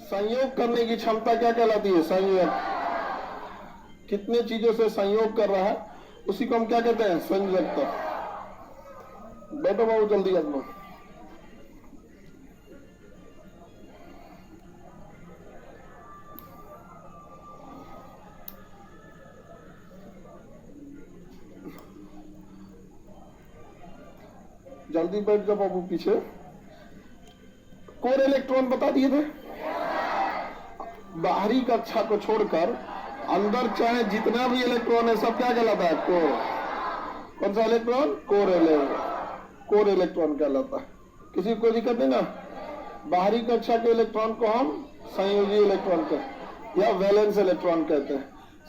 संयोग करने की क्षमता क्या कहलाती है? संयोग। कितने चीजों से संयोग कर रहा है उसी को हम क्या कहते हैं? संयोजकता। बैठो बाबू जल्दी कर लो। जल्दी बैठ जाओ बाबू पीछे। कोर इलेक्ट्रॉन बता दिए थे। बाहरी कक्षा को छोड़कर अंदर चाहे जितना भी इलेक्ट्रॉन है सब क्या कहलाता है? कोर। कौन सा इलेक्ट्रॉन? कोर इलेक्ट्रॉन कहलाता है। किसी को दिक्कत नहीं ना? बाहरी कक्षा के इलेक्ट्रॉन को हम संयोजी इलेक्ट्रॉन कहते हैं या वैलेंस इलेक्ट्रॉन कहते हैं।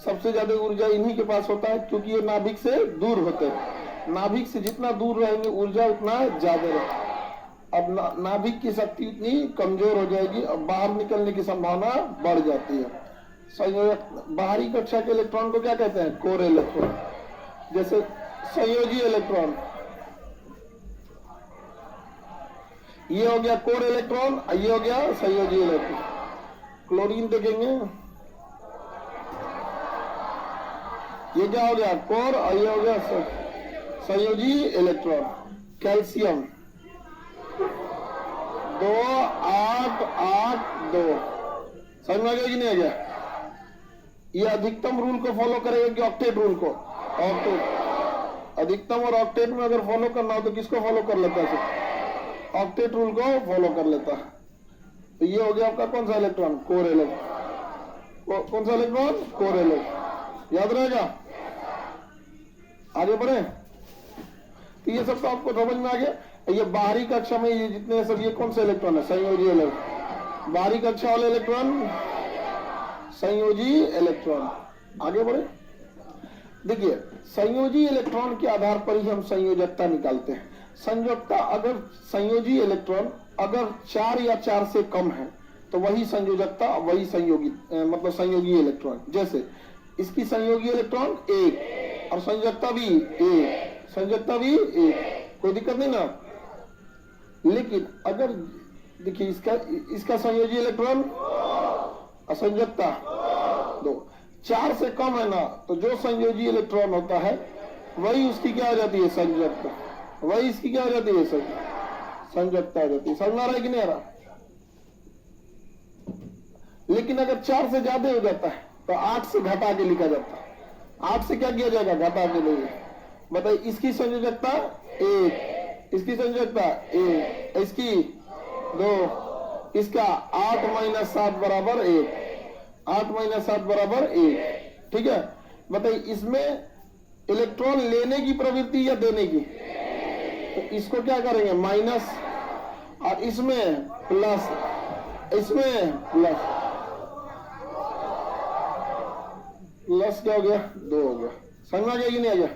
सबसे ज्यादा ऊर्जा इन्हीं के पास होता है क्योंकि ये नाभिक से दूर होते हैं। नाभिक से जितना दूर रहेंगे ऊर्जा उतना ज्यादा रहेगी। अब नाभिक की शक्ति उतनी कमजोर हो जाएगी और बाहर निकलने की संभावना बढ़ जाती है। संयोजक बाहरी कक्षा के इलेक्ट्रॉन को क्या कहते हैं? Core electron. जैसे संयोजी इलेक्ट्रॉन, ये हो गया कोर इलेक्ट्रॉन, ये हो गया संयोजी इलेक्ट्रॉन। क्लोरीन देखेंगे, ये क्या हो गया? कोर, और ये हो गया संयोजी इलेक्ट्रॉन। कैल्शियम 2 8 8 2। समझ में आ गया कि नहीं आ गया? ये अधिकतम रूल को फॉलो करेगा कि ऑक्टेट रूल को? ऑक्टेट। अधिकतम और ऑक्टेट में अगर फॉलो करना हो तो किसको फॉलो कर लेता है? ऑक्टेट रूल को फॉलो कर लेता है। तो ये हो गया आपका कौन सा इलेक्ट्रॉन? Core electron. कौन सा इलेक्ट्रॉन? Core electron. याद रहेगा? आगे बढ़े। तो ये सब तो आपको समझ में आ गया। ये बाहरी कक्षा में ये जितने सब ये कौन सा इलेक्ट्रॉन है? संयोजी इलेक्ट्रॉन। बाहरी कक्षा वाले इलेक्ट्रॉन संयोजी इलेक्ट्रॉन। आगे बढ़े। देखिए संयोजी इलेक्ट्रॉन के आधार पर ही हम संयोजकता निकालते हैं। संयोजकता अगर संयोजी इलेक्ट्रॉन अगर 4 या 4 से कम है तो वही संयोजकता, वही संयोगी मतलब संयोगी इलेक्ट्रॉन। जैसे इसकी संयोगी इलेक्ट्रॉन 1 और संयोजकता भी 1, संयोजकता भी 1, कोई दिक्कत नहीं ना। लेकिन अगर देखिए इसका संयोजी इलेक्ट्रॉन और संयोजकता 2, 4 से कम है ना तो जो संयोजी इलेक्ट्रॉन होता है वही उसकी क्या हो जाती है? संयोजकता। वही इसकी क्या हो जाती है? संयोजकता हो जाती है। समझ आ रहा है कि नहीं आ रहा? लेकिन अगर 4 से ज्यादा हो जाता है तो 8 से घटा के लिखा जाता है। 8 से क्या किया जाएगा? घटा के लिए। बताइए इसकी संयोजकता 1, इसकी संयोजकता 1, इसकी 2, इसका 8 - 7 बराबर 1, 8 - 7 बराबर 1। ठीक है। बताइए इसमें इलेक्ट्रॉन लेने की प्रवृत्ति या देने की? तो इसको क्या करेंगे? माइनस, और इसमें प्लस, इसमें प्लस। प्लस क्या हो गया? 2 हो गया। समझ में आ गया कि नहीं आ गया?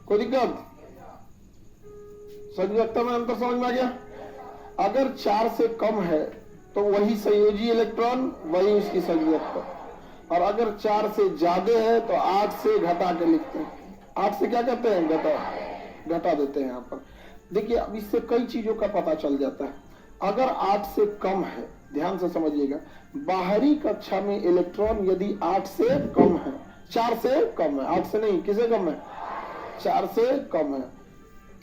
कोई दिक्कत? संयोजकता में अंतर समझ में आ गया? अगर 4 से कम है तो वही संयोजी इलेक्ट्रॉन, वही उसकी संयोजकता। और अगर 4 से ज्यादा है तो 8 से घटा के लिखते हैं। 8 से क्या करते हैं? घटा देते हैं यहाँ पर। देखिए अब इससे कई चीजों का पता चल जाता है। अगर 8 से कम है, ध्यान से समझिएगा, बाहरी कक्षा में इलेक्ट्रॉन यदि 8 से कम है, 4 से कम है, 8 से नहीं, किसे कम है? 4 से कम है,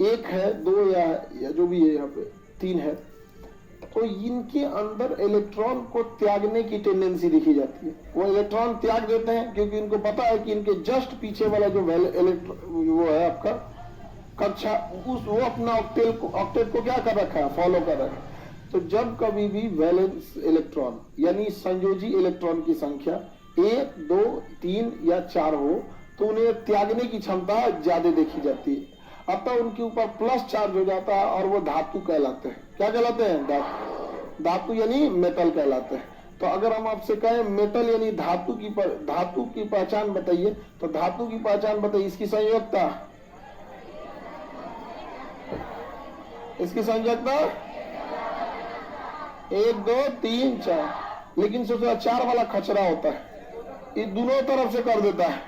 1 है, 2 या जो भी है, यहाँ पे 3 है, तो इनके अंदर इलेक्ट्रॉन को त्यागने की टेंडेंसी दिखी जाती है। वो इलेक्ट्रॉन त्याग देते हैं क्योंकि इनको पता है कि इनके जस्ट पीछे वाला जो वो है आपका कक्षा, वो अपना ऑक्टेट को क्या कर रखा है? फॉलो कर रखा है। तो जब कभी भी वैलेंस इलेक्ट्रॉन यानी संयोजी इलेक्ट्रॉन की संख्या 1, 2, 3 या 4 हो तो उन्हें त्यागने की क्षमता ज्यादा देखी जाती है। अतः उनके ऊपर प्लस चार्ज हो जाता है और वो धातु कहलाते हैं। क्या कहलाते हैं? धातु यानी मेटल कहलाते हैं। तो अगर हम आपसे कहें मेटल यानी धातु की पहचान बताइए, तो धातु की पहचान बताइए। इसकी संयोजकता, इसकी संयोजकता 1, 2, 3, 4। लेकिन सोचो 4 वाला खचरा होता है, ये दोनों तरफ से कर देता है।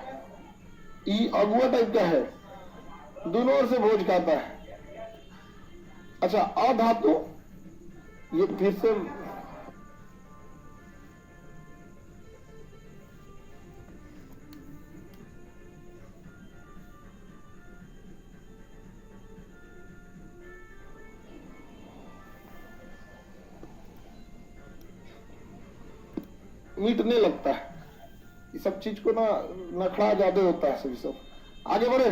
ये अगुआ टाइप का है, दोनों ओर से भोज खाता है। अच्छा अधातु, ये फिर से मीटने लगता है। ये सब चीज को ना नखड़ा ज्यादा होता है सभी सब। आगे बढ़े,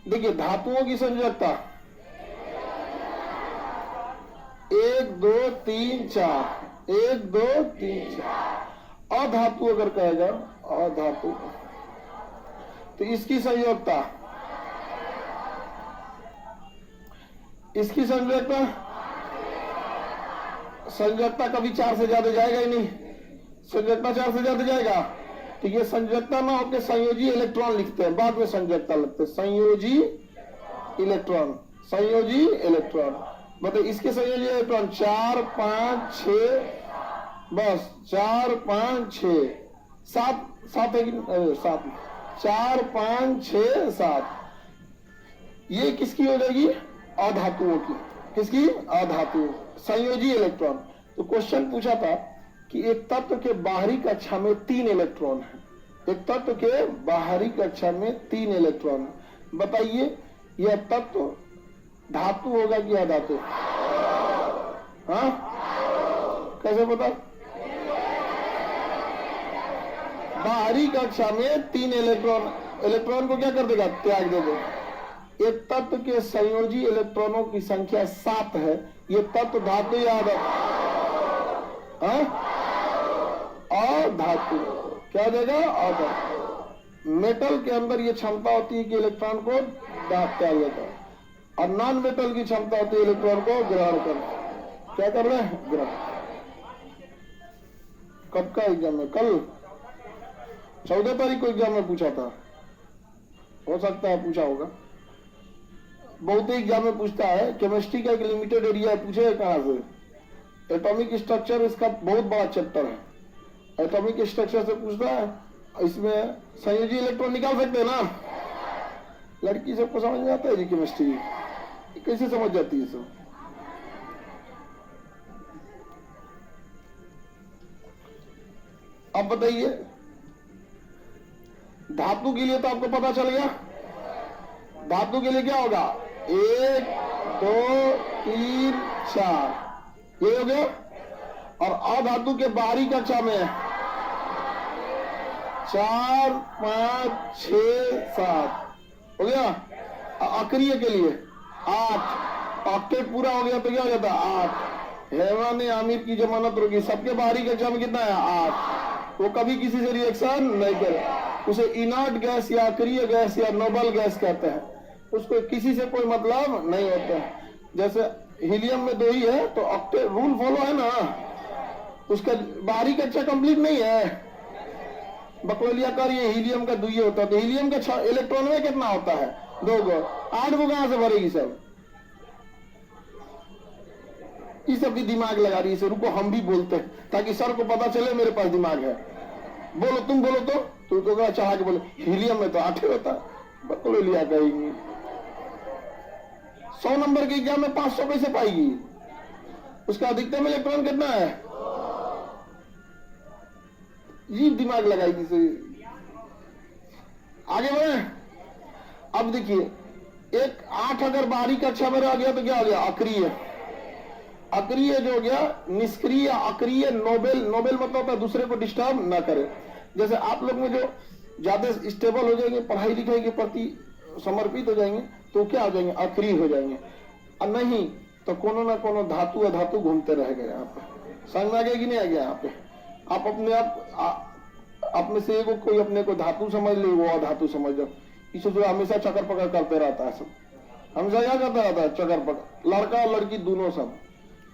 देखिए धातुओं की संयोजकता 1 2 3 4, 1 2 3 4। अधातु अगर कहेगा अधातु तो इसकी संयोजकता, इसकी संयोजकता, संयोजकता कभी 4 से ज्यादा जाएगा ही नहीं। संयोजकता 4 से ज्यादा जाएगा तो ये संयोजकता ना होकर संयोजी इलेक्ट्रॉन लिखते हैं, बाद में संयोजकता लगते हैं। संयोजी इलेक्ट्रॉन, संयोजी इलेक्ट्रॉन मतलब इसके संयोजी इलेक्ट्रॉन 4 5 6, बस 4 5 6 7 7 है कि 7, 4 5 6 7। ये किसकी हो जाएगी? अधातुओं की। किसकी? अधातु संयोजी इलेक्ट्रॉन। तो क्वेश्चन पूछा था कि एक तत्व के बाहरी कक्षा में 3 इलेक्ट्रॉन है, एक तत्व के बाहरी कक्षा में 3 इलेक्ट्रॉन, बताइए यह तत्व धातु होगा कि अधातु? हाँ, कैसे पता? बाहरी कक्षा में 3 इलेक्ट्रॉन, इलेक्ट्रॉन को क्या कर देगा? त्याग देगा। एक तत्व के संयोजी इलेक्ट्रॉनों की संख्या 7 है, ये तत्व धातु या अधातु? अधातु। क्या हो जाएगा? अधातु। मेटल के अंदर ये क्षमता होती है कि इलेक्ट्रॉन को त्याग देता है, और नॉन मेटल की क्षमता होती है इलेक्ट्रॉन को ग्रहण करना। क्या कर रहे हैं? ग्रहण। कब का एग्जाम में? कल 14 तारीख को एग्जाम में पूछा था, हो सकता है पूछा होगा। बहुत ही एग्जाम में पूछता है। केमिस्ट्री का एक लिमिटेड एरिया है, पूछे कहां से? एटॉमिक स्ट्रक्चर इसका बहुत बड़ा चैप्टर है, एटॉमिक स्ट्रक्चर से पूछता है। इसमें संयोजी इलेक्ट्रॉन निकाल सकते हैं ना? लड़की सबको समझ में आता है जी केमिस्ट्री, कैसे समझ जाती है सब? अब बताइए, धातु के लिए तो आपको पता चल गया। धातु के लिए क्या होगा? 1 2 3 4, ये हो गया। और अधातु के बाहरी कक्षा में 4 5 6 7 हो गया। अक्रिय के लिए 8, ऑक्टेट पूरा हो गया तो क्या हो जाता है? 8। हेवा ने आमिर की जमानत रोकी, सबके बाहरी कक्षा में कितना है? 8। वो कभी किसी से रिएक्शन नहीं करे, उसे इनर्ट गैस या अक्रिय गैस या नोबल गैस कहते हैं। उसको किसी से कोई मतलब नहीं होता है। जैसे हीलियम में 2 ही है तो ऑक्टेट रूल फॉलो है ना, उसका बाहरी कक्षा कंप्लीट नहीं है। बकलोलिया कर ये हीलियम का 2 ही होता है, तो हीलियम का इलेक्ट्रॉन में कितना होता है? 2 गो। 8 गो कहां से भरेगी सब? ये सब भी दिमाग लगा रही है। रुको हम भी बोलते हैं ताकि सर को पता चले मेरे पास दिमाग है। बोलो, तुम बोलो तो चढ़ा के बोलो हीलियम में तो 8 होता है। बकलोलिया कहेगी 100 नंबर के एग्जाम में 500 कैसे पाएगी? उसका अधिकतम इलेक्ट्रॉन कितना है? ये दिमाग लगाएगी से। आगे बढ़े। अब देखिए, एक 8 अगर बाहरी कक्षा में रह गया तो क्या हो गया? अक्रिय। अक्रिय जो हो गया निष्क्रिय, अक्रिय, नोबेल। नोबेल मतलब होता है दूसरे को डिस्टर्ब ना करे। जैसे आप लोग में जो ज्यादा स्टेबल हो जाएंगे, पढ़ाई लिखाई के प्रति समर्पित हो जाएंगे, तो क्या हो जाएंगे? अक्रिय हो जाएंगे। और नहीं तो कोनो ना कोनो धातु अधातु घूमते रह गए। यहाँ पे समझ में आ गया कि नहीं आ गया? यहाँ पे आप अपने अपने से एगो कोई अपने को धातु समझ ले, वो अधातु समझ लो। इसे जो हमेशा चक्कर पकड़ करते रहता है, सब हमेशा क्या करता रहता है? चक्कर पकड़। लड़का और लड़की दोनों सब,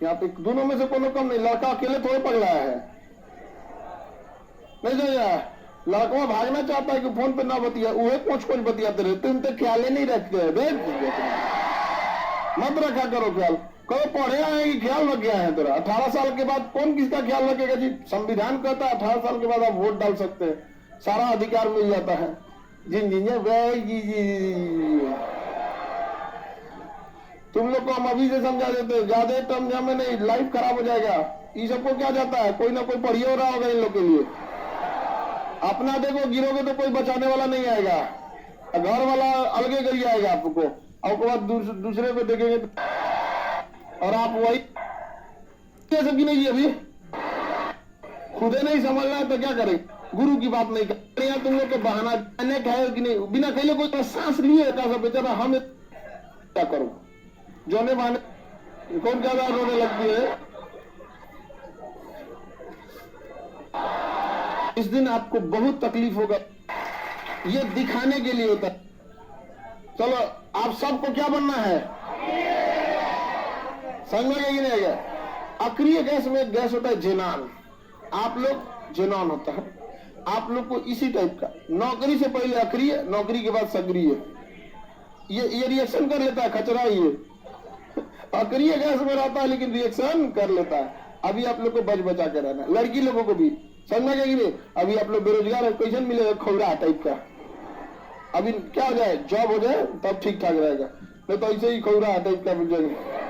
यहाँ पे दोनों में से कोनो कम नहीं। लड़का अकेले थोड़े पगलाया है, नहीं समझा? लड़का भागना चाहता है कि फोन पे ना बतिया, वही कुछ बतियाते रहे। तुम तो ख्याल ही नहीं रखते हो। मत रखा करो ख्याल। कभी पढ़े आए कि ख्याल रख गया है तेरा? 18 साल के बाद कौन किसका ख्याल रखेगा जी? संविधान कहता है 18 साल के बाद आप वोट डाल सकते हैं, सारा अधिकार मिल जाता है। जिन जी तुम लोग को हम अभी से समझा देते, ज्यादा टर्म में नहीं, लाइफ खराब हो जाएगा। ये सबको क्या जाता है? कोई ना कोई पढ़िए हो रहा होगा इन लोग के लिए। अपना देखो, गिरोगे तो कोई बचाने वाला नहीं आएगा, घर वाला अलगे गिर जाएगा आपको, और उसके बाद दूसरे को देखेंगे और आप वही सब की नहीं। अभी खुद ही नहीं समझना है तो क्या करे, गुरु की बात नहीं कर। यहाँ तुम लोग को बहाना अनेक है कि नहीं, बिना कहले कोई सांस लिए कैसा बेचारा, हम क्या करूं, जोने बहाने कौन ज्यादा रोने लगती है। इस दिन आपको बहुत तकलीफ होगा, ये दिखाने के लिए होता है। चलो आप सबको क्या बनना है, समझ में कि नहीं गया। अक्रिय गैस में गैस होता है जेनान, आप लोग जेनॉन होता है, आप लोग को इसी टाइप का, नौकरी से पहले अक्रिय, नौकरी के बाद सक्रिय, ये रिएक्शन कर लेता है, खचरा ये अक्रिय गैस में रहता है लेकिन रिएक्शन कर लेता है। अभी आप लोग को बच बचा के रहना, लड़की लोगों को भी समझना चाहिए। अभी आप लोग बेरोजगार है, कैसे मिलेगा, खौरा टाइप का। अभी क्या हो जाए, जॉब हो जाए तब ठीक ठाक रहेगा, नहीं तो ऐसे ही खौरा टाइप का मिल जाएगा।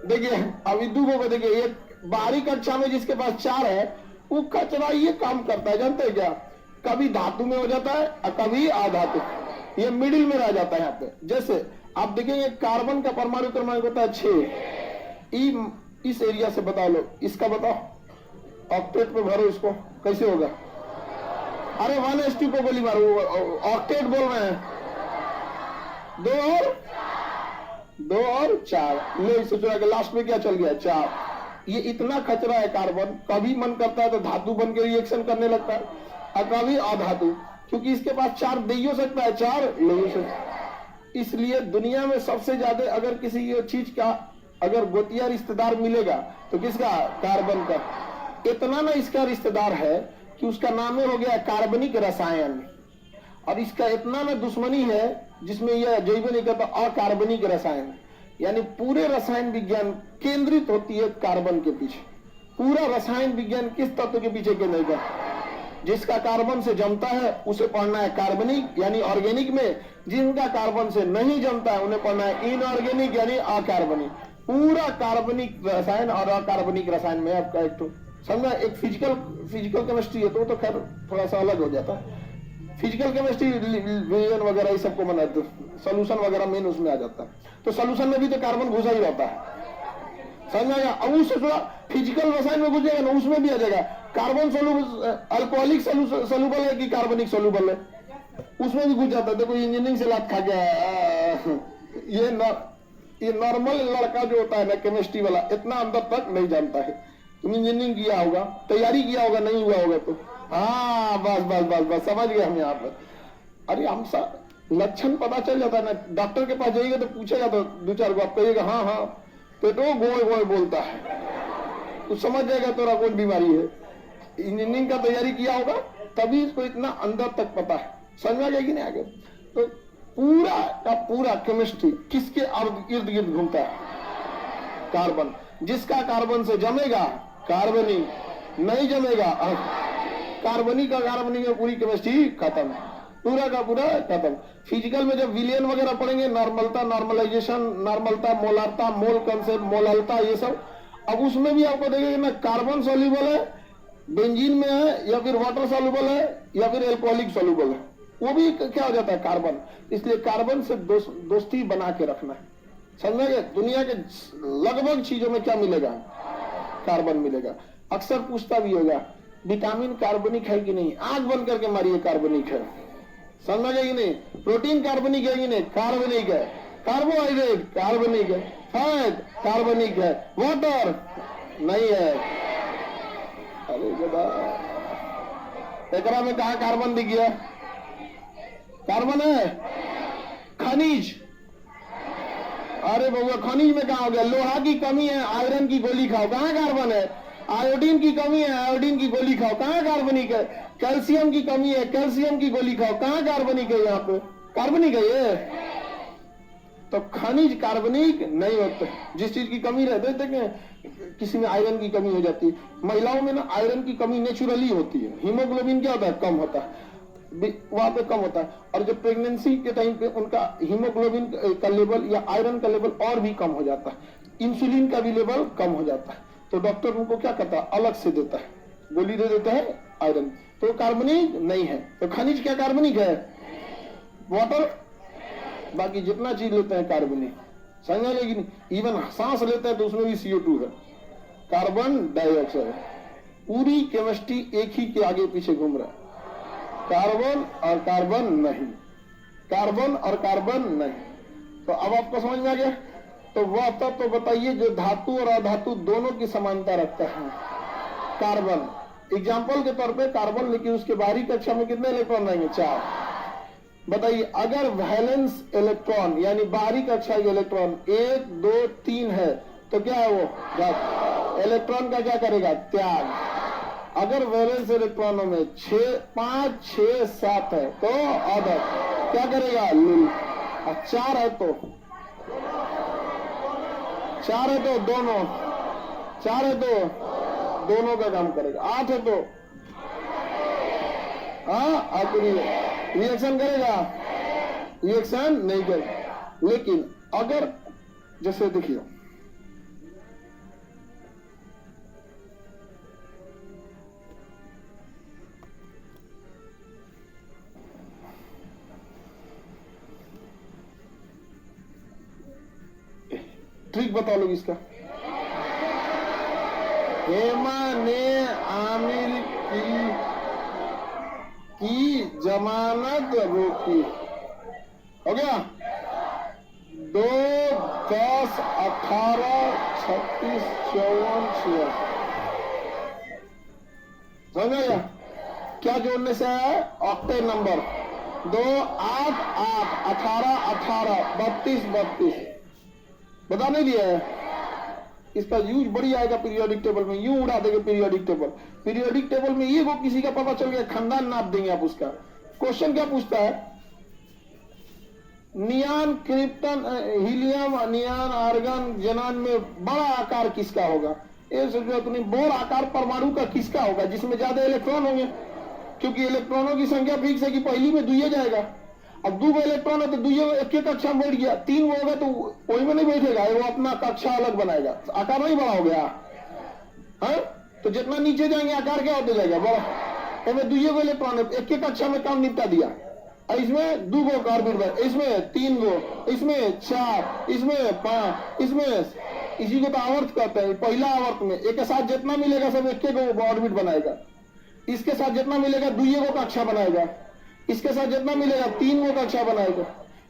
देखिए अभी दूगों को देखिए, एक बाहरी कक्षा में जिसके पास 4 है वो कचरा ये काम करता है, जानते हैं क्या, कभी धातु में हो जाता है और कभी अधातु, ये मिडिल में रह जाता है यहाँ पे। जैसे आप देखेंगे कार्बन का परमाणु क्रमांक होता है 6, इस एरिया से बताओ लो, इसका बताओ, ऑक्टेट पे भरो इसको, कैसे होगा। अरे 1s2 को गोली मारो, ऑक्टेट बोल रहे हैं, 2 और 4 ले, सोचो कि लास्ट में क्या चल गया 4। ये इतना खतरा है कार्बन, कभी मन करता है तो धातु बन के रिएक्शन करने लगता है और कभी अधातु, क्योंकि इसके पास 4 दे हो सकता है, 4 ले हो सकता है। इसलिए दुनिया में सबसे ज्यादा अगर किसी चीज का अगर गोतिया रिश्तेदार मिलेगा तो किसका, कार्बन का। इतना ना इसका रिश्तेदार है कि उसका नाम हो गया कार्बनिक रसायन, और इसका इतना ना दुश्मनी है जिसमें यह जैव नहीं करता, अकार्बनिक रसायन, यानी पूरे रसायन विज्ञान केंद्रित होती है कार्बन के पीछे। पूरा रसायन विज्ञान किस तत्व के पीछे केंद्रित है, जिसका कार्बन से जमता है उसे पढ़ना है कार्बनिक यानी ऑर्गेनिक में, जिनका कार्बन से नहीं जमता है उन्हें पढ़ना है इनऑर्गेनिक यानी अकार्बनिक। पूरा कार्बनिक रसायन और अकार्बनिक रसायन में आपका एक तो समझा, एक फिजिकल केमिस्ट्री है तो खैर थोड़ा सा अलग हो जाता है। फिजिकल केमिस्ट्री विजन वगैरह ये सबको मना, सोल्यूशन वगैरह मेन उसमें आ जाता है, तो सोल्यूशन में भी तो कार्बन घुसा ही रहता है, समझ आएगा। अब उससे थोड़ा फिजिकल रसायन में घुस जाएगा ना, उसमें भी आ जाएगा कार्बन अल्कोहलिक सोल्यूबल है कि कार्बनिक सोल्यूबल है, उसमें भी घुस जाता है। देखो इंजीनियरिंग से लात खा गया, ये नॉर्मल लड़का जो होता है ना केमिस्ट्री वाला, इतना अंदर तक नहीं जानता है। तुम इंजीनियरिंग किया होगा, तैयारी किया होगा, नहीं हुआ होगा तो हाँ बस समझ गए हम यहाँ पर। अरे हम लक्षण पता चल जाता है ना, डॉक्टर के पास जाइएगा तो पूछेगा तो 2-4 को आप कहिएगा हाँ तो गोय बोलता है, तो समझ जाएगा तोरा कौन बीमारी है। इंजीनियरिंग का तैयारी किया होगा तभी इसको इतना अंदर तक पता है, समझ में आ जाएगी नहीं आगे। तो पूरा का पूरा केमिस्ट्री किसके इर्द गिर्द घूमता है, कार्बन। जिसका कार्बन से जमेगा कार्बनिक, नहीं जमेगा कार्बनिक में पूरी केमिस्ट्री खत्म, पूरा का पूरा खत्म। फिजिकल में जब विलियन वगैरह पढ़ेंगे, नॉर्मलता, नॉर्मलाइजेशन, नॉर्मलता, मोलारता, मोल कंसेप्ट, मोललता, ये सब, अब उसमें भी आपको देखेंगे ना कार्बन सोल्यूबल है, बेंजीन में है, या फिर वाटर सोल्यूबल है, या फिर एल्कोहलिक सोल्यूबल है, वो भी क्या हो जाता है कार्बन। इसलिए कार्बन से दोस्ती बना के रखना है, समझेंगे। दुनिया के लगभग चीजों में क्या मिलेगा, कार्बन मिलेगा। अक्सर पूछता भी होगा विटामिन कार्बनिक है कि नहीं, आंख बंद करके मारिए कार्बनिक है, समझ गए कि नहीं। प्रोटीन कार्बनिक है कि नहीं, कार्बनिक है। कार्बोहाइड्रेट कार्बनिक है, फैट कार्बनिक है, वाटर नहीं है। अरे जदा एकरा में कहा कार्बन दिख गया, कार्बन है। खनिज, अरे बउआ खनिज में कहा हो गया, लोहा की कमी है, आयरन की गोली खाओ, कहाँ कार्बन है। आयोडीन की कमी है, आयोडीन की गोली खाओ, कहाँ कार्बनिक है। कैल्शियम की कमी है, कैल्शियम की गोली खाओ, कहाँ कार्बनिक है, यहाँ पे कार्बनिक है ये। तो खनिज कार्बनिक नहीं होते। जिस चीज की कमी रहती है, देखें किसी में आयरन की कमी हो जाती है, महिलाओं में ना आयरन की कमी नेचुरली होती है, हीमोग्लोबिन क्या होता है, कम होता है, वहां पे कम होता है। और जब प्रेगनेंसी के टाइम पे उनका हीमोग्लोबिन का लेवल या आयरन का लेवल और भी कम हो जाता है, इंसुलिन का भी लेवल कम हो जाता है। तो डॉक्टर उनको क्या करता है, अलग से देता है, गोली दे देता है आयरन। तो कार्बनिक नहीं है। तो खनिज क्या कार्बनिक है, वाटर, बाकी जितना चीज लेते हैं कार्बनिक, समझ, लेकिन इवन सांस लेते हैं तो उसमें भी CO2 है, कार्बन डाइऑक्साइड। पूरी केमिस्ट्री एक ही के आगे पीछे घूम रहा है, कार्बन और कार्बन नहीं, कार्बन और कार्बन नहीं। तो अब आपको समझ में आ गया। तो वह तत्व तो बताइए जो धातु और अधातु दोनों की समानता रखता है, कार्बन। एग्जाम्पल के तौर पे कार्बन, लेकिन उसके बाहरी कक्षा में कितने इलेक्ट्रॉन रहेंगे? 4। बताइए अगर वैलेंस इलेक्ट्रॉन यानी बाहरी कक्षा के इलेक्ट्रॉन 1, 2, 3 है तो क्या है वो? इलेक्ट्रॉन का क्या करेगा? त्याग। अगर वैलेंस इलेक्ट्रॉनों में 5, 6, 7 है तो ऑर्डर क्या करेगा? लील। और 4 है तो दोनों, 4 है तो दोनों का काम करेगा। 8 है तो रिएक्शन करेगा? रिएक्शन नहीं करेगा। लेकिन अगर जैसे देखिए ट्रिक बता लो इसका। हेमा ने आमिर की जमानत रोकी, हो गया? 2, 10, 18, 36, 54, 66। समझ गया? क्या जोड़ने से है? Octane number 2, 8, 8, 18, 18, 32, 32। बता नहीं दिया है? इसका यूज बड़ी आएगा पीरियोडिक टेबल में, यूं उड़ा देंगे पीरियोडिक टेबल। पीरियोडिक टेबल में ये वो किसी का पता चल गया, खानदान नाप देंगे आप उसका। क्वेश्चन क्या पूछता है? नियान, क्रिप्टन, हीलियम, नियान, आर्गन, जेनान में बड़ा आकार किसका होगा? ये जरूरत नहीं। बोर आकार परमाणु का किसका होगा? जिसमें ज्यादा इलेक्ट्रॉन होंगे, क्योंकि इलेक्ट्रॉनों की संख्या फिक्स है कि पहली में दुइये जाएगा। अब 2 इलेक्ट्रॉन है तो दुइये एक एक कक्षा में बैठ गया। 3 वो होगा तो वही में नहीं बैठेगा, वो अपना कक्षा अलग बनाएगा, आकार नहीं बड़ा हो गया है? तो जितना नीचे जाएंगे आकार क्या होता जाएगा? बड़ा। इसमें दुइये को इलेक्ट्रॉन है, एक एक कक्षा में काम निपटा दिया। इसमें 2 गो कार्बन, इसमें 3 गो, इसमें 4, इसमें 5, इसमें। इसी को तो आवर्त कहते हैं। पहला आवर्त में एक के साथ जितना मिलेगा सब एक को ऑर्बिट बनाएगा, इसके साथ जितना मिलेगा दुइये को कक्षा बनाएगा, इसके साथ जितना मिलेगा 3 को कक्षा बनाएगा,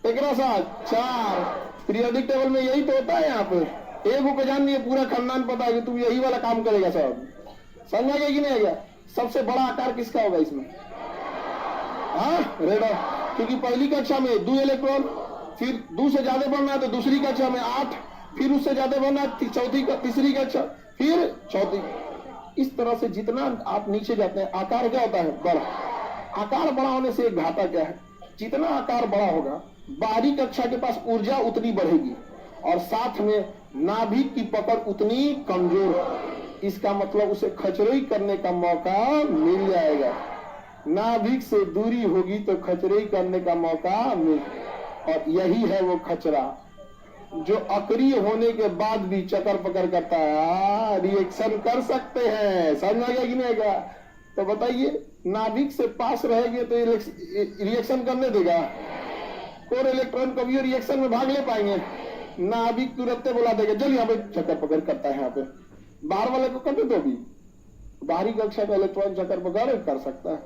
एक साथ 4। पीरियोडिक टेबल में यही तो होता है। यहाँ पे एक को जान नहीं है, पूरा खानदान पता है कि तुम यही वाला काम करेगा सब। समझा गया कि नहीं गया? सबसे बड़ा आकार किसका होगा इसमें? रेडो। क्योंकि पहली कक्षा में 2 इलेक्ट्रॉन, फिर 2 से ज्यादा बढ़ना है तो दूसरी कक्षा में 8, फिर उससे ज्यादा बढ़ना है तीसरी कक्षा, फिर चौथी। इस तरह से जितना आप नीचे जाते हैं आकार क्या होता है? बड़ा। आकार बड़ा होने से एक घाटा क्या है? जितना आकार बड़ा होगा बाहरी कक्षा के पास ऊर्जा उतनी बढ़ेगी और साथ में नाभिक की पकड़ उतनी कमजोर है। इसका मतलब उसे खचरई करने का मौका मिल जाएगा। नाभिक से दूरी होगी तो खचरई करने का मौका मिल, और यही है वो खचरा जो अक्रिय होने के बाद भी चक्कर पकड़ करता है। रिएक्शन कर सकते हैं। समझ आ गया कि नहीं आएगा? तो बताइए, नाभिक से पास रहेंगे तो रिएक्शन करने देगा? और इलेक्ट्रॉन कभी रिएक्शन में भाग ले पाएंगे? नाभिक तुरंत बोला देगा चल यहाँ पे चक्कर पकड़ करता है। यहाँ पे बाहर वाले को कर दो, भी बाहरी कक्षा का इलेक्ट्रॉन चक्कर पकड़ कर सकता है,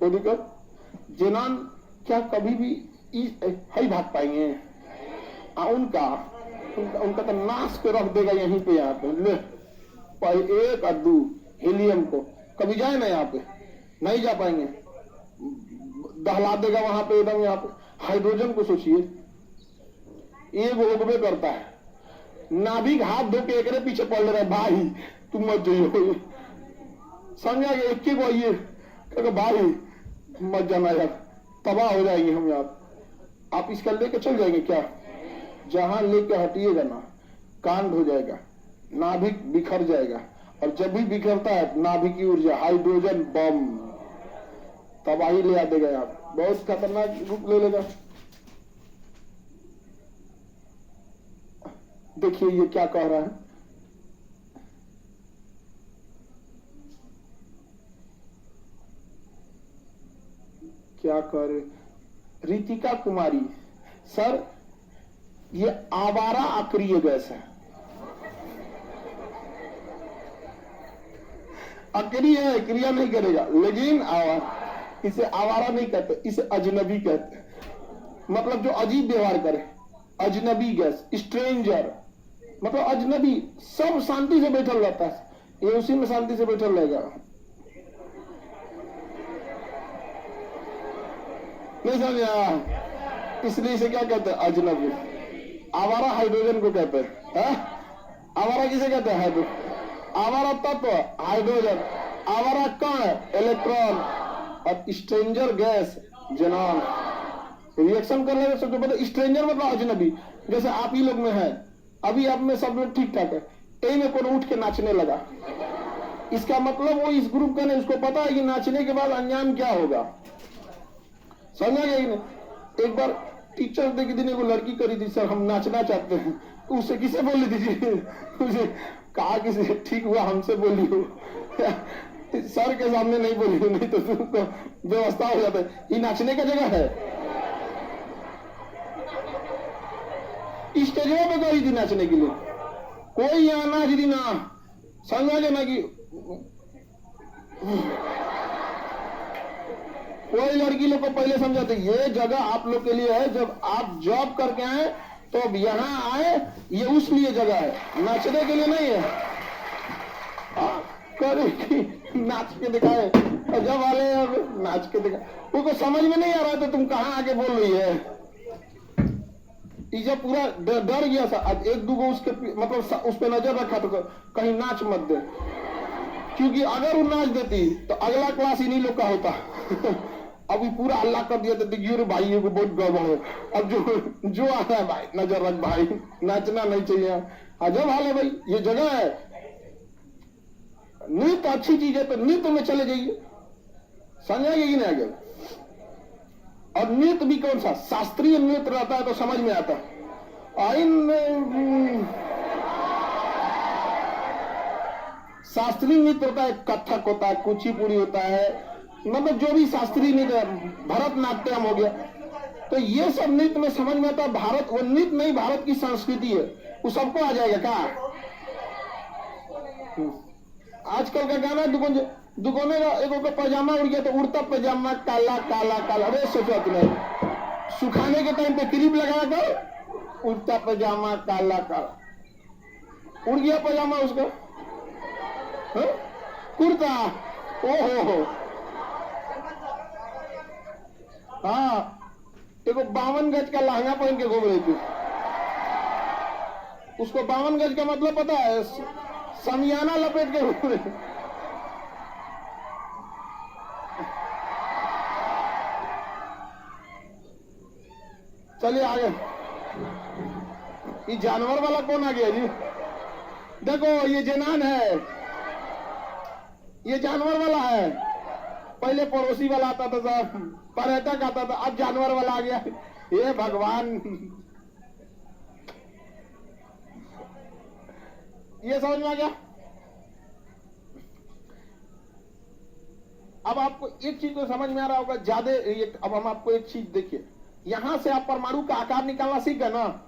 कोई दिक्कत? जेनान क्या कभी भी ही भाग पाएंगे? उनका तो नाश के रख देगा यहीं पे। यहाँ पे 1 और 2 हीलियम को कभी जाए ना, यहाँ पे नहीं जा पाएंगे, दहला देगा वहां पे एकदम। यहाँ पे हाइड्रोजन को सोचिए, एक उगवे करता है, नाभिक हाथ धो के एक पीछे पड़ रहा है, भाई तुम मत जाइए। समझा गया? एक को आइए कहो भाई मत जाना यार, तबाह हो जाएंगे हम यार। आप इसका लेके चल जाएंगे क्या? जहां लेके हटिएगा ना कांड हो जाएगा, नाभिक बिखर जाएगा। और जब भी बिखरता है नाभिक की ऊर्जा हाइड्रोजन बम तबाही ले आ देगा। यार बहुत खतरनाक रूप ले लेगा। देखिए ये क्या कह रहा है, क्या कह रहे? रितिका कुमारी, सर ये आवारा अक्रिय गैस है। अक्रिय है, क्रिया नहीं करेगा, लेकिन आवारा। इसे आवारा नहीं कहते, इसे अजनबी कहते हैं। मतलब जो अजीब व्यवहार करे, अजनबी गैस, स्ट्रेंजर, मतलब अजनबी। सब शांति से बैठल रहता है, ये उसी में शांति से बैठल रहेगा। नहीं समझा? इसलिए इसे क्या कहते हैं? अजनबी। आवारा हाइड्रोजन को कहते हैं। आवारा किसे कहते हैं? हाइड्रोजन। आवारा तत्व हाइड्रोजन, आवारा कण इलेक्ट्रॉन, और स्ट्रेंजर गैस जेनॉन। रिएक्शन कर रहे सबसे पहले स्ट्रेंजर मतलब अजनबी। जैसे आप ही लोग में है, अभी आप में सब लोग ठीक ठाक है, ए में कोई उठ के नाचने लगा, इसका मतलब वो इस ग्रुप का नहीं, उसको पता है कि नाचने के बाद अंजाम क्या होगा। समझा गया कि नहीं? एक बार टीचर दे के दिन को लड़की करी थी, सर हम नाचना चाहते हैं, तो उससे किसे बोल ली थी? उसे कहा किसी ठीक हुआ हमसे बोली हो, सर के सामने नहीं बोली हो, नहीं तो व्यवस्था हो जाता है। ये नाचने का जगह है? स्टेजों पे गई थी नाचने के लिए, कोई यहाँ नाच दी ना। समझा गया ना कि कोई लड़की लोग को पहले समझाते ये जगह आप लोग के लिए है, जब आप जॉब करके आए तो अब यहाँ आए, ये उस लिए जगह है, नाचने के लिए नहीं है। करे नाच के दिखाए, और जब वाले नाच के दिखाए, उनको समझ में नहीं आ रहा तो तुम कहाँ आके बोल रही है। जब पूरा डर गया था, अब एक दूगो उसके मतलब उस पर नजर रखा तो कहीं नाच मत दे, क्योंकि अगर वो नाच देती तो अगला क्लास इन्हीं लोग का होता। अभी पूरा अल्लाह कर दिया तो देखिए भाई को बहुत गड़बड़ है, अब जो आता है भाई नजर रख भाई, नाचना नहीं चाहिए। जब हाल है भाई ये जगह है, नृत्य अच्छी चीज है तो नृत्य में चले जाइए। समझाइए कि नहीं आगे? और नृत्य भी कौन सा? शास्त्रीय नृत्य रहता है तो समझ में आता है। शास्त्रीय नृत्य होता है, कथक होता है, कुचिपुड़ी होता है, मतलब जो भी शास्त्रीय नृत्य, भरतनाट्यम हो गया, तो ये सब नृत्य में समझ में आता है। भारत वो नृत्य नहीं, भारत की संस्कृति है, वो सबको आ जाएगा। क्या आजकल का गाना दुकाने का एगो का पैजामा उड़ गया तो उड़ता पैजामा काला काला काला। अरे सोचो नहीं, सुखाने के टाइम पे क्रीम लगा कर उड़ता पैजामा काला काला, उड़ गया पैजामा उसका, कुर्ता, ओहो। हाँ, एगो 52 गज का लहंगा पहन के घूम रही थी। उसको 52 गज का मतलब पता है? समियाना लपेट के घूम रही। चलिए आगे। ये जानवर वाला कौन आ गया जी? देखो ये जनान है, ये जानवर वाला है। पहले पड़ोसी वाला आता था, पर्यटक आता था, अब जानवर वाला आ गया। ये भगवान, ये समझ में आ गया? अब आपको एक चीज तो समझ में आ रहा होगा ज्यादा। अब हम आपको एक चीज देखिए, यहां से आप परमाणु का आकार निकालना सीख गए ना।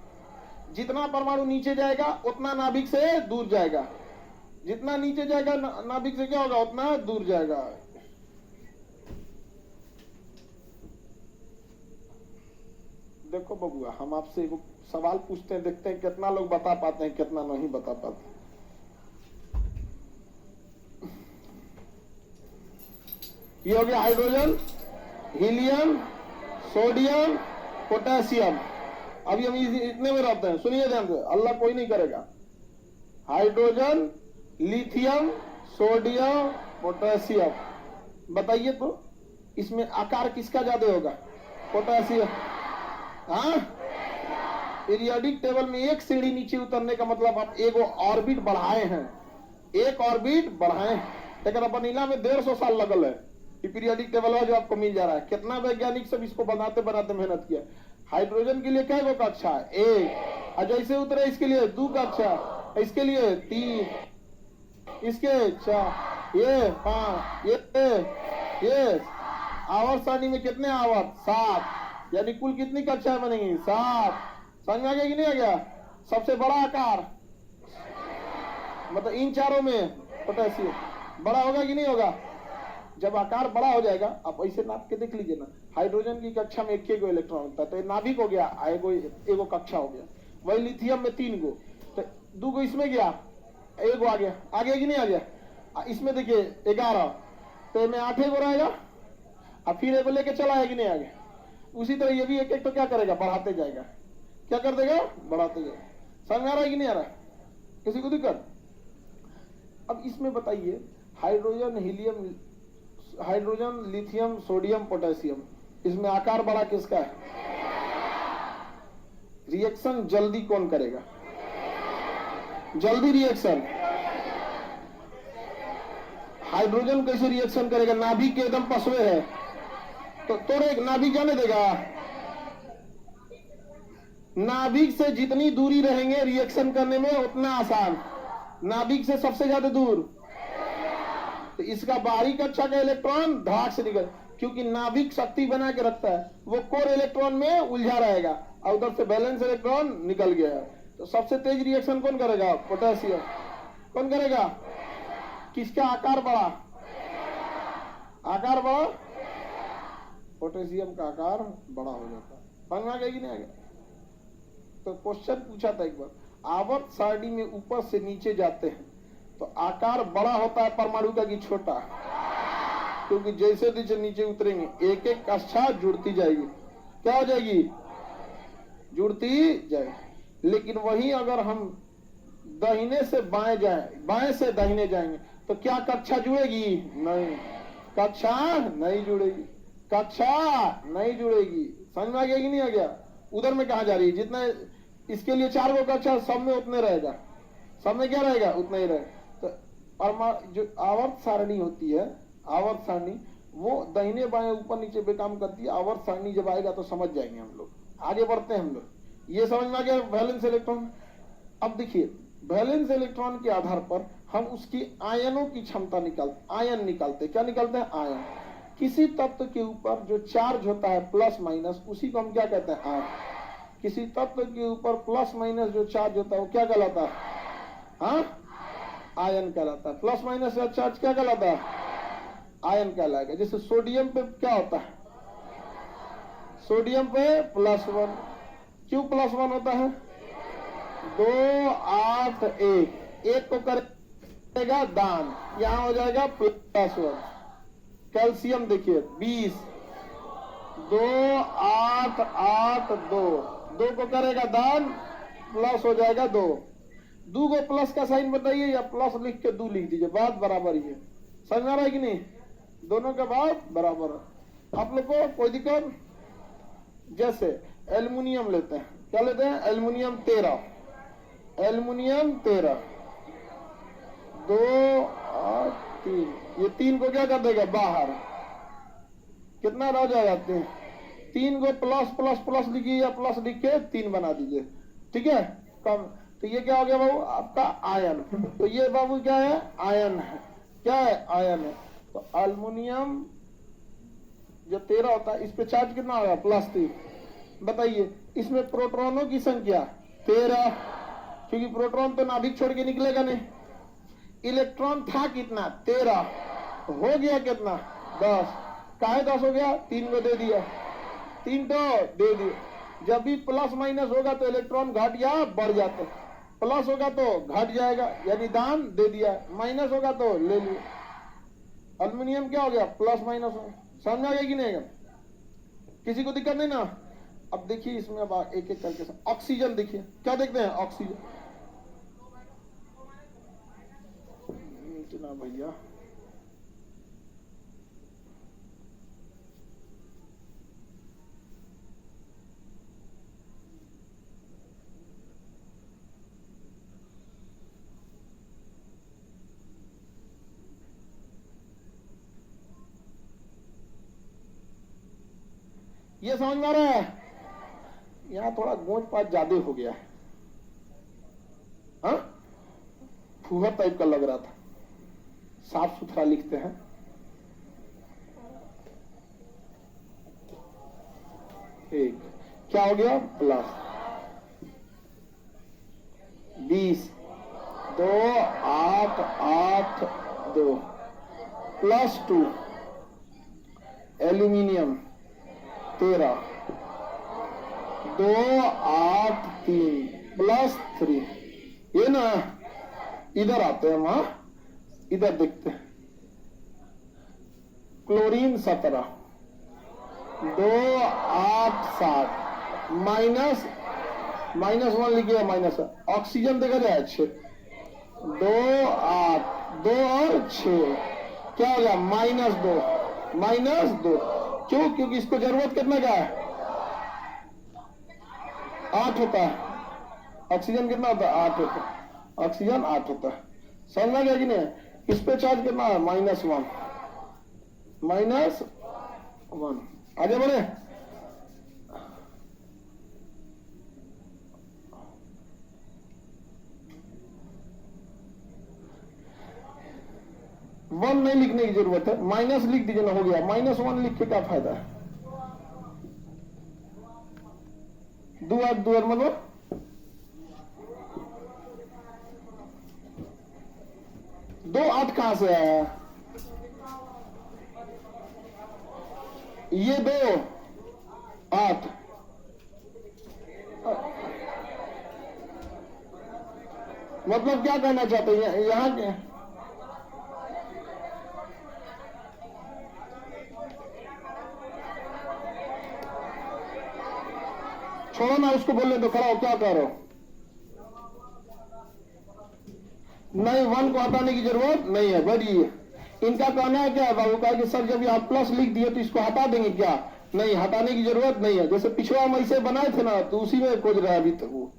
जितना परमाणु नीचे जाएगा उतना नाभिक से दूर जाएगा, जितना नीचे जाएगा नाभिक से क्या होगा, उतना दूर जाएगा। देखो बबुआ, हम आपसे एक सवाल पूछते हैं, देखते हैं कितना लोग बता पाते हैं, कितना नहीं बता पाते। ये हो गया हाइड्रोजन, हीलियम, सोडियम, पोटेशियम। अभी हम इतने में रहते हैं, सुनिए ध्यान से, अल्लाह कोई नहीं करेगा। Hydrogen, lithium, sodium, potassium. बताइए तो इसमें आकार किसका ज्यादा होगा? पोटेशियम। हाँ, पीरियोडिक टेबल में एक सीढ़ी नीचे उतरने का मतलब आप एक ऑर्बिट बढ़ाए हैं, एक ऑर्बिट बढ़ाए हैं। लेकिन अपनीला में 150 साल लगल है, पीरियोडिक टेबल है जो आपको मिल जा रहा है। कितना वैज्ञानिक सब इसको बनाते बनाते मेहनत किया। हाइड्रोजन के लिए क्या गो कक्षा है? एक। और जैसे उतरे इसके लिए 2 कक्षा, इसके लिए 3, इसके 4, ये 5, ये आवर्त सारणी में कितने आवर्त? 7। यानी कुल कितनी कक्षाएं बनेंगी? 7। समझ में आ गया कि नहीं आ गया? सबसे बड़ा आकार मतलब इन चारों में पोटेशियम। बड़ा होगा कि नहीं होगा? जब आकार बड़ा हो जाएगा, आप ऐसे नाप के देख लीजिए ना, हाइड्रोजन की कक्षा में 1 इलेक्ट्रॉन होता है, तो ये नाभिक हो गया, एगो कक्षा हो गया। वही लिथियम में 3 गो, तो 2 गो इसमें गया, एगो आ गया, आ गया कि नहीं आ गया? इसमें देखिए 11, तो इनमें 8 गो रहेगा, अब फिर एगो लेके चला है कि नहीं आ गया? उसी तरह ये भी एक तो क्या करेगा, बढ़ाते जाएगा। क्या कर देगा? बढ़ाते जाएगा। समझ आ रहा है कि नहीं आ रहा है? किसी को दिक्कत? अब इसमें बताइए, हाइड्रोजन, लिथियम, सोडियम, पोटेशियम, इसमें आकार बड़ा किसका है? रिएक्शन जल्दी कौन करेगा? जल्दी रिएक्शन हाइड्रोजन कैसे रिएक्शन करेगा? नाभिक के एकदम पसवे है, तो तोड़े नाभिक जाने देगा? नाभिक से जितनी दूरी रहेंगे रिएक्शन करने में उतना आसान, नाभिक से सबसे ज्यादा दूर, तो इसका बाहरी कक्षा का इलेक्ट्रॉन धाक से निकल, क्योंकि नाभिक शक्ति बना के रखता है, वो कोर इलेक्ट्रॉन में उलझा रहेगा और उधर से बैलेंस इलेक्ट्रॉन निकल गया। तो सबसे तेज रिएक्शन कौन करेगा? पोटेशियम। कौन करेगा? किसका आकार बड़ा? आकार बड़ा, पोटेशियम का आकार बड़ा हो जाता है। समझ में आ गया कि नहीं आ गया? तो क्वेश्चन पूछा था एक बार, आवर्त सारणी में ऊपर से नीचे जाते हैं तो आकार बड़ा होता है परमाणु का कि छोटा? क्योंकि जैसे जैसे नीचे उतरेंगे एक एक कक्षा जुड़ती जाएगी। क्या हो जाएगी? जुड़ती जाएगी। लेकिन वहीं अगर हम दाहिने से बाएं जाएं, बाएं से दाहिने जाएंगे तो क्या कक्षा जुड़ेगी? नहीं, कक्षा नहीं जुड़ेगी, कक्षा नहीं जुड़ेगी। समझ में आ गया कि नहीं आ गया? उधर में कहा जा रही है, जितना इसके लिए 4 गो कक्षा, सब में उतने रहेगा, सब में क्या रहेगा? उतना ही रहेगा। तो जो आवर्त सारणी होती है, आवर्त सारणी, वो दाहिने बाएं ऊपर नीचे पे काम करती है। आवर्त सारणी जब आएगा तो समझ जाएंगे हम लोग, आगे बढ़ते हैं हम लोग। ये समझ में आ गया वैलेंस इलेक्ट्रॉन। अब देखिए, वैलेंस इलेक्ट्रॉन के आधार पर हम उसकी आयनों की क्षमता निकालते, आयन निकालते। क्या निकालते हैं? आयन। किसी तत्व के ऊपर जो चार्ज होता है प्लस माइनस, उसी को हम क्या कहते हैं? आयन। किसी तत्व के ऊपर प्लस माइनस जो चार्ज होता है वो क्या कहलाता है? हाँ, आयन कहलाता है। प्लस माइनस का चार्ज क्या कहलाता है? आयन कहलाएगा। जैसे सोडियम पे क्या होता है? सोडियम पे +1। क्यों +1 होता है? 2, 8, 1, एक को करेगा दान, यहां हो जाएगा +1। कैल्शियम देखिए 20, 2, 8, 8, 2, 2 को करेगा दान, प्लस हो जाएगा 2। 2 को प्लस का साइन बताइए या प्लस लिख के 2 लिख दीजिए, बात बराबर ही है। समझ में आ रहा है कि नहीं? दोनों का बात बराबर है। आप लोग को कोई दिक्कत? जैसे एल्युमिनियम लेते हैं, क्या लेते हैं? एल्युमिनियम 13, एल्युमिनियम 13, 2, 8, 3, ये 3 को क्या कर देगा? बाहर। कितना रह जाएगा? 3 को प्लस प्लस प्लस लिखिए या प्लस लिख के 3 बना दीजिए, ठीक है? कम। तो ये क्या हो गया बाबू? आपका आयन। तो ये बाबू क्या है? आयन है। क्या है? आयन है। तो एल्युमिनियम जो 13 होता है, इस पे चार्ज कितना होगा? +3। बताइए, इसमें प्रोटॉनों की संख्या 13, क्योंकि प्रोटॉन तो नाभिक छोड़ के निकलेगा नहीं। इलेक्ट्रॉन था कितना? 13, हो गया कितना? 10। काहे 10 हो गया? 3 को दे दिया, 3 तो दे दिया। जब भी प्लस माइनस होगा तो इलेक्ट्रॉन घट या बढ़ जाते, प्लस होगा तो घट जाएगा, यानी दान दे दिया, माइनस होगा तो ले लिया। एल्युमिनियम क्या हो गया? प्लस माइनस हो। समझ आ गया कि नहीं? किसी को दिक्कत नहीं ना? अब देखिए इसमें, अब एक एक करके ऑक्सीजन देखिए, क्या देखते हैं? ऑक्सीजन। इतना भैया ये समझ में आ रहा है? यहाँ थोड़ा गोंज पात ज्यादा हो गया है, हाँ? फूहर टाइप का लग रहा था। साफ सुथरा लिखते हैं। एक क्या हो गया? प्लस 20, 2, 8, 8, 2, +2, एल्यूमिनियम 13, 2, 8, 3 +3, ये ना इधर आते हैं हम, हाँ इधर देखते हैं। क्लोरीन 17, 2, 8, 7 -1 लिखिए माइनस। ऑक्सीजन देखा जाए 6, 2, 8, 2 और 6 क्या हो गया -2। क्यों? क्योंकि इसको जरूरत कितना का है 8 होता है। ऑक्सीजन कितना होता है 8 होता है। ऑक्सीजन 8 होता है। समझना गया कि नहीं? इस पे चार्ज कितना है -1। आगे बढ़े। वन नहीं लिखने की जरूरत है, माइनस लिख दीजिए ना, हो गया। -1 लिख के क्या फायदा है? 2 8 2 मतलब 2 8 कहां से आया? ये 2 8 मतलब क्या कहना चाहते हैं यहाँ के? छोड़ो ना, उसको बोलने दो, खड़ा हो, क्या कह रहे हो? नहीं, 1 को हटाने की जरूरत नहीं है। बढ़िए, इनका कहना है क्या है बाबू का कि सर जब आप प्लस लिख दिए तो इसको हटा देंगे क्या? नहीं, हटाने की जरूरत नहीं है। जैसे पिछड़ा हम ऐसे बनाए थे ना, तो उसी में खोज रहा है अभी तक। वो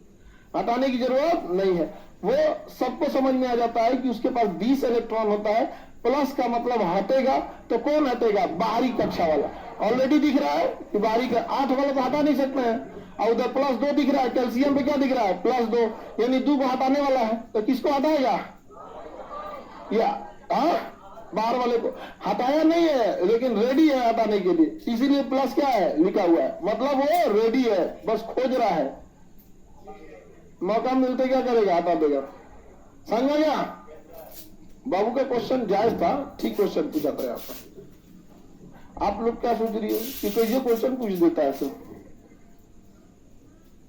हटाने की जरूरत नहीं है। वो सबको समझ में आ जाता है कि उसके पास 20 इलेक्ट्रॉन होता है। प्लस का मतलब हटेगा, तो कौन हटेगा? बाहरी कक्षा वाला। ऑलरेडी दिख रहा है कि बाहरी का 8 वाला तो हटा नहीं सकते हैं, और उधर +2 दिख रहा है। कैल्शियम पे क्या दिख रहा है? +2, यानी 2 को हटाने वाला है। तो किसको हटाएगा? या बाहर वाले को। हटाया नहीं है, लेकिन रेडी है हटाने के लिए, इसीलिए प्लस क्या है लिखा हुआ है। मतलब वो रेडी है, बस खोज रहा है। मौका मिलते क्या करेगा? हटा देगा। समझ गया? बाबू का क्वेश्चन जायज था, ठीक क्वेश्चन पूछा था आपका। आप लोग क्या सोच रही हो कि कोई ये क्वेश्चन पूछ देता है सिर्फ?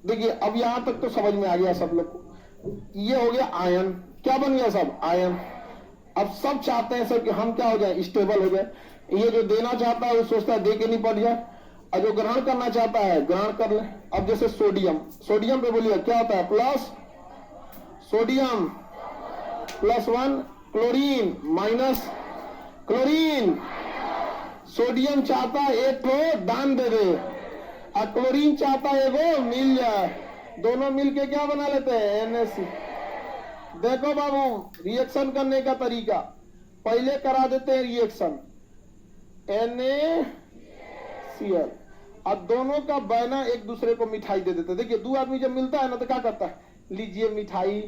देखिए, अब यहां तक तो समझ में आ गया सब लोग को। ये हो गया आयन। क्या बन गया सब? आयन। अब सब चाहते हैं सर कि हम क्या हो जाए? स्टेबल हो जाए। ये जो देना चाहता है वो सोचता है दे के नहीं पड़ जाए, और जो ग्रहण करना चाहता है ग्रहण कर ले। अब जैसे सोडियम, सोडियम पे बोलिए क्या होता है? Plus sodium +1, chlorine minus chlorine. Sodium चाहता है एक को दान दे दे, और क्लोरीन चाहता है एगो मिल जाए। दोनों मिलके क्या बना लेते हैं? NaC। देखो बाबू, रिएक्शन करने का तरीका पहले करा देते हैं रिएक्शन NaCl, अब दोनों का बहना एक दूसरे को मिठाई दे देते हैं। देखिए, 2 आदमी जब मिलता है ना तो क्या करता है? लीजिए मिठाई।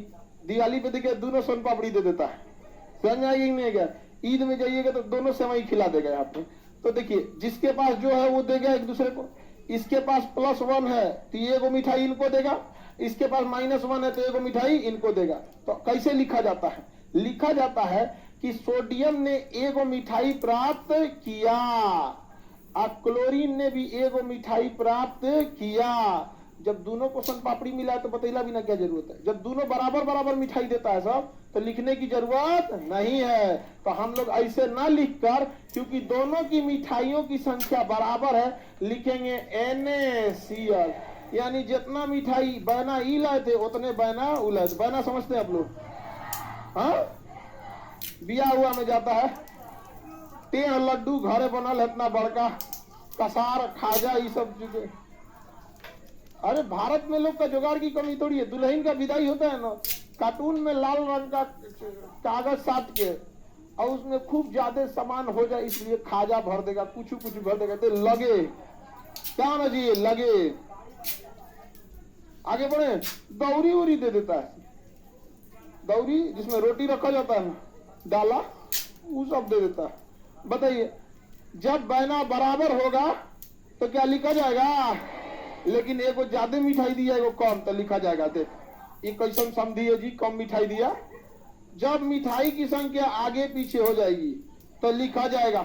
दिवाली पे देखिए दोनों सोन पापड़ी दे देता है। समझ आएगी नहीं क्या? ईद में जाइएगा तो दोनों सेवई खिला देगा यहाँ पे। तो देखिए, जिसके पास जो है वो देगा एक दूसरे को। इसके पास +1 है तो ये को मिठाई इनको देगा, इसके पास -1 है तो एगो मिठाई इनको देगा। तो कैसे लिखा जाता है? लिखा जाता है कि सोडियम ने एगो मिठाई प्राप्त किया, और क्लोरीन ने भी एगो मिठाई प्राप्त किया। जब दोनों को सन पापड़ी मिला है तो बतैला भी ना क्या जरूरत है। जब दोनों बराबर बराबर मिठाई देता है सब, तो लिखने की जरूरत नहीं है। तो हम लोग ऐसे ना लिखकर, क्योंकि दोनों की मिठाइयों की संख्या बराबर है, लिखेंगे NaCl, यानी जितना मिठाई बहना ई लाए थे उतने बहना उ लाए थे। बहना समझते हैं आप लोग? हाँ, बिया हुआ में जाता है, 13 लड्डू घरे बनल है, इतना बड़का कसार खाजा ये सब चीजें। अरे भारत में लोग का जुगाड़ की कमी थोड़ी है। दुल्हन का विदाई होता है ना, कार्टून में लाल रंग का कागज साट के, और उसमें खूब ज्यादा सामान हो जाए इसलिए खाजा भर देगा, कुछ भर देगा। तो लगे क्या ना जी, लगे। आगे बढ़े, दौरी उरी दे देता है। दौरी जिसमें रोटी रखा जाता है, डाला, वो सब दे देता है। बताइए, जब बहना बराबर होगा तो क्या लिखा जाएगा? लेकिन एगो ज्यादा मिठाई दिया एगो कम, तो लिखा जाएगा देख ये कैसन समझी है जी, कम मिठाई दिया। जब मिठाई की संख्या आगे पीछे हो जाएगी तो लिखा जाएगा।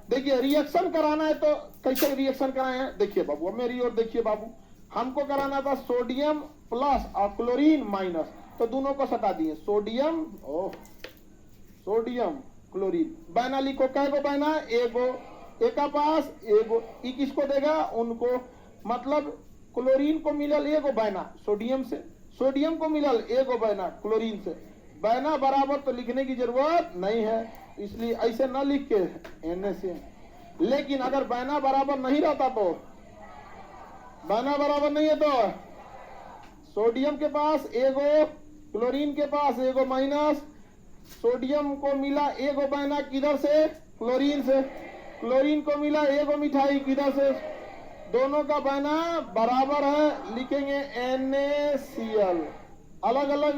देखिए रिएक्शन कराना है तो कैसे रिएक्शन कराए हैं, देखिए बाबू, अब मेरी ओर देखिए बाबू, हमको कराना था सोडियम प्लस और क्लोरीन माइनस, तो दोनों को सटा दिए, सोडियम सोडियम क्लोरीन। बैना लिखो, कै गो बैना, एगो, एक का पास एगो, ई किसको देगा, उनको, मतलब क्लोरीन को मिलल एगो बैना सोडियम से, सोडियम को मिलल एगो बैना क्लोरीन से। बैना बराबर तो लिखने की जरूरत नहीं है, इसलिए ऐसे न लिख के NaCl। लेकिन अगर बैना बराबर नहीं रहता तो, बैना बराबर नहीं है तो सोडियम के पास एगो, क्लोरीन के पास एगो माइनस, सोडियम को मिला एगो बैना किधर से, क्लोरीन से, क्लोरीन को मिला एगो मिठाई किधर से, दोनों का बैना बराबर है, लिखेंगे NaCl। अलग अलग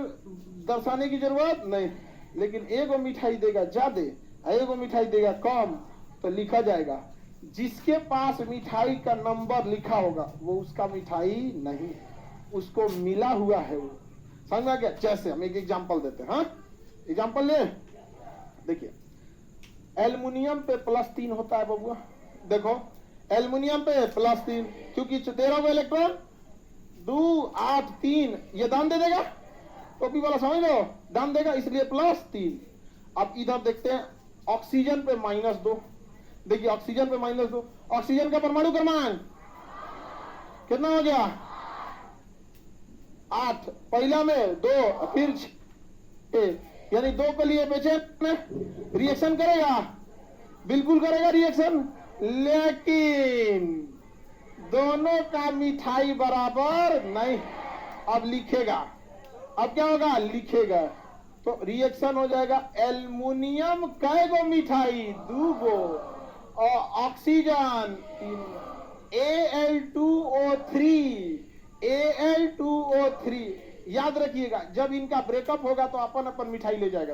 दर्शाने की जरूरत नहीं, लेकिन एगो मिठाई देगा ज्यादा, एगो मिठाई देगा कम, तो लिखा जाएगा जिसके पास मिठाई का नंबर लिखा होगा वो उसका मिठाई नहीं, उसको मिला हुआ है वो। समझ में गया? जैसे हम एक एग्जांपल देते हैं, हाँ एग्जांपल ले, देखिए एल्युमिनियम पे +3 होता है बबुआ, देखो एल्युमिनियम पे +3, क्योंकि 13 इलेक्ट्रॉन 2 8 3 ये दान दे देगा, टोपी वाला समझ लो, दान देगा, इसलिए +3। अब इधर देखते हैं ऑक्सीजन पे -2, देखिए ऑक्सीजन पे -2, ऑक्सीजन का परमाणु क्रमांक कितना हो गया, 8, पहला में 2 फिर 6, यानी 2 के लिए पेचेंट रिएक्शन करेगा, बिल्कुल करेगा रिएक्शन, लेकिन दोनों का मिठाई बराबर नहीं। अब लिखेगा, अब क्या होगा, लिखेगा तो रिएक्शन हो जाएगा, एल्युमिनियम कैगो मिठाई 2 गो और ऑक्सीजन 3, Al2O3 याद रखिएगा, जब इनका ब्रेकअप होगा तो अपन अपन मिठाई ले जाएगा।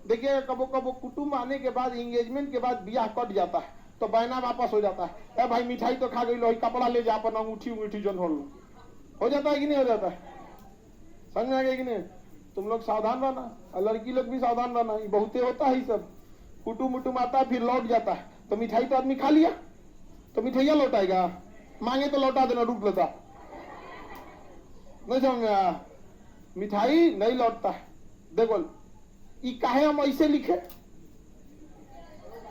देखिएगा कबो कबो कुटुंब आने के बाद, एंगेजमेंट के बाद ब्याह कट जाता है तो बहना वापस हो जाता है, ए भाई मिठाई तो खा गई लो, कपड़ा ले जा, अपन अंगूठी जन हो जाता है कि नहीं हो जाता है, समझ में आ गया कि नहीं? तुम लोग सावधान रहना, और लड़की लोग भी सावधान रहना, ये बहुते होता है सब, कुटुम आता है फिर लौट जाता है, तो मिठाई तो आदमी खा लिया तो मिठाइया लौटाएगा, मांगे तो लौटा देना, रुक लेता, नहीं समझ में आया, मिठाई नहीं लौटता है। देखो ये काहे हम ऐसे लिखे,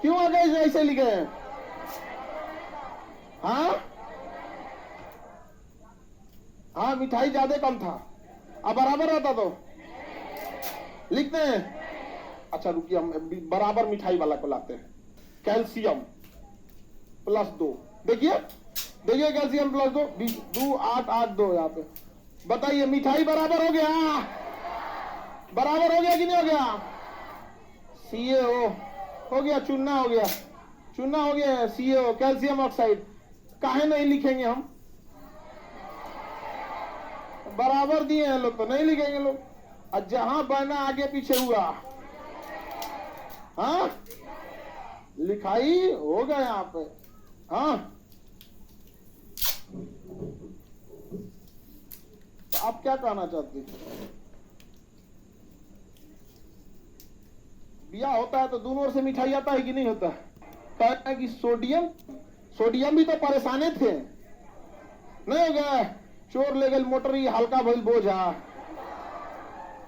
क्यों आगे ऐसे लिखे हैं, हाँ मिठाई ज्यादा कम था, अब बराबर रहता तो लिखते हैं। अच्छा रुकिए, हम बराबर मिठाई वाला को लाते हैं, कैल्शियम +2, देखिए कैल्शियम +2, 2 8 8 2, यहाँ पे बताइए मिठाई बराबर हो गया, बराबर हो गया कि नहीं हो गया, CaO हो गया, चूना हो गया CaO, कैल्शियम ऑक्साइड। काहे नहीं लिखेंगे हम, बराबर दिए हैं लोग तो नहीं लिखेंगे लोग, और जहां बना आगे पीछे हुआ, हाँ लिखाई होगा यहाँ पे, हाँ तो आप क्या कहना चाहते हैं, ब्याह होता है तो दोनों ओर से मिठाई आता है कि नहीं होता है? कहता है कि सोडियम भी तो परेशाने थे, नहीं हो गया, चोर ले गए मोटरी, हल्का भइल बोझा,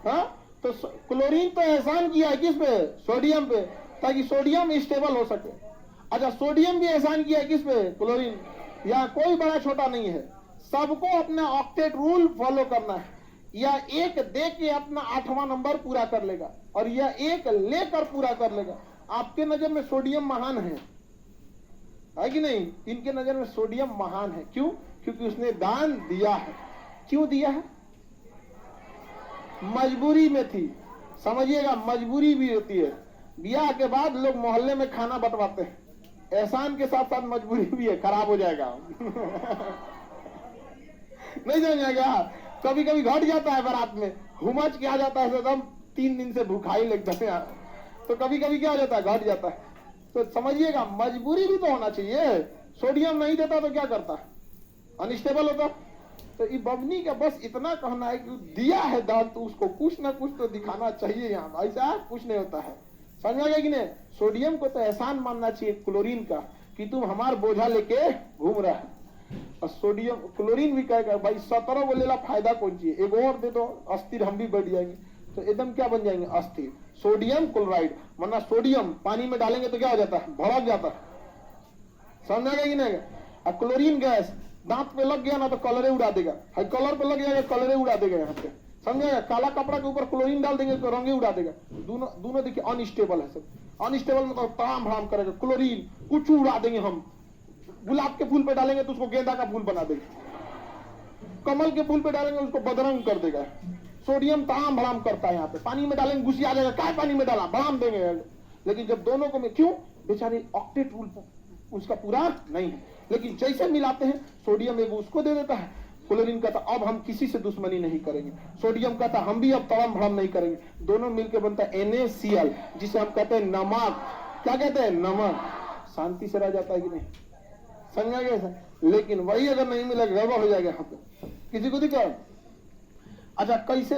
हाँ तो क्लोरीन तो एहसान किया है किस पे, सोडियम पे, ताकि सोडियम स्टेबल हो सके। अच्छा सोडियम भी एहसान किया है किस पे, क्लोरीन। यहाँ कोई बड़ा छोटा नहीं है, सबको अपना ऑक्टेट रूल फॉलो करना है, या एक दे के अपना 8वां नंबर पूरा कर लेगा, और यह एक लेकर पूरा कर लेगा। आपके नजर में सोडियम महान है कि नहीं? इनके नजर में सोडियम महान है, क्यों? क्योंकि उसने दान दिया है। क्यों दिया है? मजबूरी में थी, समझिएगा, मजबूरी भी होती है। ब्याह के बाद लोग मोहल्ले में खाना बंटवाते हैं, एहसान के साथ साथ मजबूरी भी है, खराब हो जाएगा नहीं समझेगा, कभी कभी घट जाता है, बारात में हुमच क्या जाता है, एकदम 3 दिन से भूखाई लगता है, तो कभी कभी क्या हो जाता है, घट जाता है। तो समझिएगा मजबूरी भी तो होना चाहिए। सोडियम नहीं देता तो क्या करता, अनस्टेबल होता। तो ये बबनी का बस इतना कहना है कि दिया है दान तो उसको कुछ ना कुछ तो दिखाना चाहिए। यहाँ ऐसा कुछ नहीं होता है, समझ आ गया कि नहीं? सोडियम को तो एहसान मानना चाहिए क्लोरीन का कि तुम हमार बोझा लेके घूम रहा है। और सोडियम क्लोरीन भी कहेगा भाई 17 को लेला फायदा कौन चाहिए, एक और दे दो, अस्थिर हम भी बढ़ जाएंगे। तो एकदम क्या बन जाएंगे? अस्थिर। सोडियम क्लोराइड, वरना सोडियम पानी में डालेंगे तो क्या हो जाता है? भड़क जाता है। समझ गया कि नहीं? और क्लोरीन गैस दांत पे लग गया ना तो कलरे उड़ा देगा, कलर पे लग जाएगा कलरे उड़ा देगा। यहाँ पे समझेगा? काला कपड़ा के ऊपर क्लोरीन डाल देंगे तो रंगे उड़ा देगा। दोनों देखिए अनस्टेबल है सब। अनस्टेबल में तो ताम भड़ाम करेगा। क्लोरीन कुछ उड़ा देंगे हम। गुलाब के फूल पे डालेंगे तो उसको गेंदा का फूल बना देगा, कमल के फूल पे डालेंगे उसको बदरंग कर देगा। सोडियम ताम भड़ाम करता है। यहाँ पे पानी में डालेंगे घुसी आ जाएगा, काय पानी में डाला भड़ाम देंगे। लेकिन जब दोनों को में क्यों बेचारे ऑक्टेट रूल उसका पूरा नहीं है, लेकिन जैसे मिलाते हैं सोडियम एक उसको दे देता है, क्लोरीन कहता अब हम किसी से दुश्मनी नहीं करेंगे, सोडियम कहता हम भी अब तड़म भड़म नहीं करेंगे। दोनों मिलकर बनता है NaCl, जिसे हम कहते हैं नमक। क्या कहते हैं? नमक। शांति से रह जाता है कि नहीं? समझा गया? लेकिन वही अगर नहीं मिला गड़बड़ हो जाएगा। यहाँ पे किसी को दिक्कत? अच्छा, कैसे?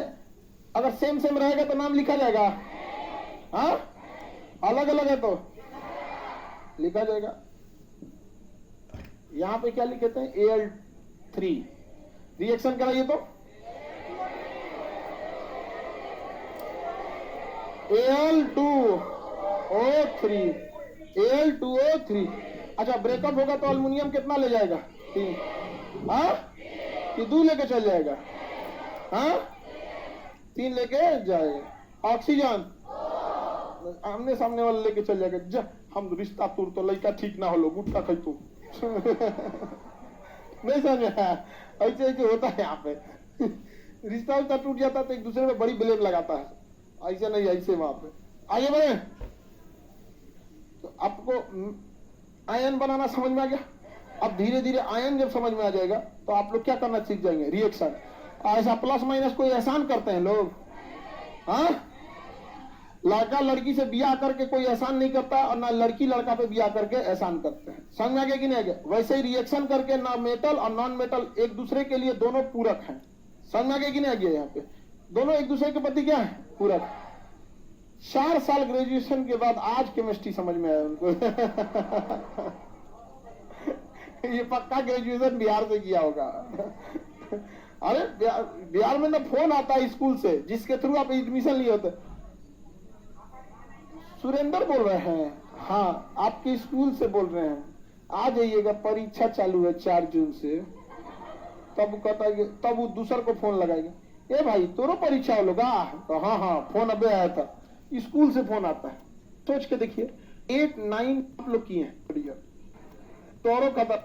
अगर सेम सेम रहेगा तो नाम लिखा जाएगा, हाँ? अलग अलग है तो लिखा जाएगा। यहां पे क्या लिखते हैं? Al3 रिएक्शन कराइए तो Al2O3 अच्छा, ब्रेकअप होगा तो अल्युमिनियम कितना ले जाएगा? 3। हाँ कि 2 लेके चल जाएगा? हाँ 3 लेके जाएगा। ऑक्सीजन आमने सामने वाले लेके चल जाएगा। हम रिश्ता तोड़ तो लड़का ठीक ना हो लो गुटका खाई तो नहीं समझ ऐसे ऐसे होता है यहाँ पे। रिश्ता उसका टूट जाता है तो एक दूसरे में बड़ी ब्लेम लगाता है, ऐसे नहीं ऐसे वहां पे। आइए बढ़े। तो आपको आयन बनाना समझ में आ गया। अब धीरे धीरे आयन जब समझ में आ जाएगा तो आप लोग क्या करना सीख जाएंगे? रिएक्शन। ऐसा प्लस माइनस कोई एहसान करते हैं लोग? हाँ, लड़का लड़की से बियाह करके कोई एहसान नहीं करता और ना लड़की लड़का पे बियाह करके एहसान करते हैं। समझ में आ गया कि नहीं आ गया? वैसे ही रिएक्शन करके ना मेटल और नॉन मेटल एक दूसरे के लिए दोनों पूरक हैं। समझ में आ गया कि नहीं आ गया? यहाँ पे दोनों एक दूसरे के प्रति क्या है? पूरक। 4 साल ग्रेजुएशन के बाद आज केमिस्ट्री समझ में आया उनको। ये पक्का ग्रेजुएशन बिहार से किया होगा। अरे बिहार में ना फोन आता है स्कूल से जिसके थ्रू आप एडमिशन लिए होते। सुरेंद्र बोल रहे हैं? हाँ, आपके स्कूल से बोल रहे हैं। आ जाइएगा, परीक्षा चालू है 4 जून से। तब कहता है तब वो दूसर को फोन लगाएगा, ए भाई तोरो परीक्षा हो लोगा? तो हाँ हाँ फोन अबे आया था। स्कूल से फोन आता है। सोच के देखिए 8 9 आप लोग किए हैं तोरो कहता